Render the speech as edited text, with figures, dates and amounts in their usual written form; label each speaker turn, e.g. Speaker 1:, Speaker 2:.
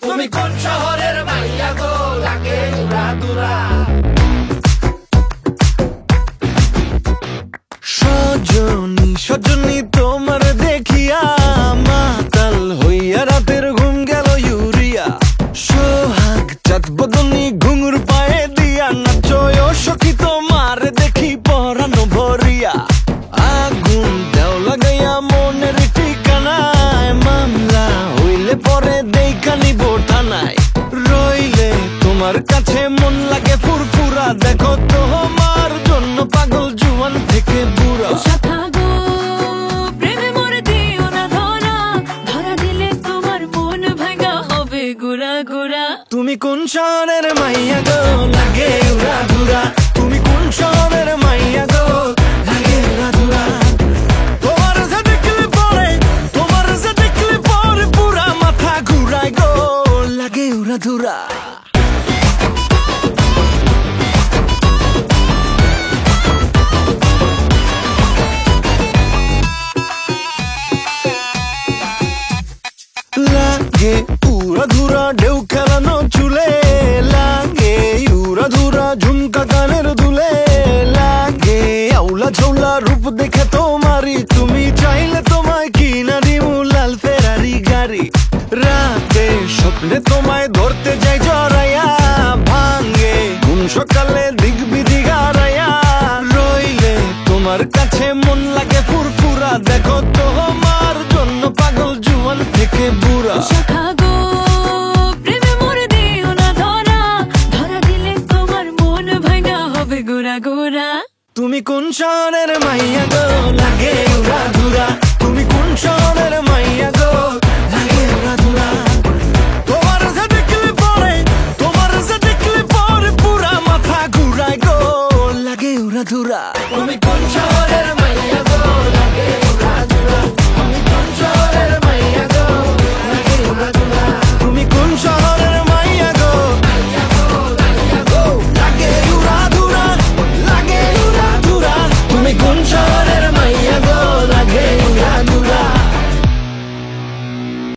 Speaker 1: তুমি কোন শহরের মাইয়া গো লাগে উড়া দুরা।
Speaker 2: সজনী সজনী তোমার দেখিয়া মাতাল হইয়া রাতের ঘুম গেল ইউরিয়া। সোহাগ চাঁদ বদনী ঘুঙুর পায়ে দিয়া নাচয় সখী তোমার দেখি পরানো ভরিয়া। আগুন দেও লাগাইয়া মনের ঠিকানায় মামলা হইলে পরে দেখা নিব থানায়। রইলে তোমার কাছে মন লাগে ফুরফুরা দেখো তোমার জন্য পাগল জুয়ান থেকে বুড়া। তুমি কোন শহরের মাইয়া গো লাগে উড়া ধুরা। তুমি কোন শহরের মাইয়া গো লাগে উড়া ধুরা। তোমার যে দেখলে পরে তোমার যে দেখলে পরে পুরা মাথা ঘুরায় গো লাগে উড়া ধুরা। লাগে উড়া ধুরা ঢেউ খেলানো চুলে। লাগে উড়া ধুরা ঝুমকা কানের দুলে। লাগে আউলা ঝৌলা রূপ দেখে তোমারি তুমি চাইলে তোমায় কিনা দিমু লাল ফেরারি গাড়ি। রাতে স্বপ্নে তোমায় ধরতে যাই জড়াইয়া ভাঙ্গে ঘুম সকালে দিক বিধি গারাইয়া। রইলে তোমার কাছে মন লাগে ফুরফুরা দেখো তোমার জন্য পাগল জুয়ান থেকে বুড়া। তুমি কোন শহরের মাইয়া গো লাগে উড়া ধুরা। তুমি কোন শহরের মাইয়া গো লাগে উড়া ধুরা। তোমার যে দেখলে পরে তোমার যে দেখলে পরে পুরা মাথা ঘুরায় গো লাগে উড়া ধুরা।
Speaker 1: তুমি কোন শহরের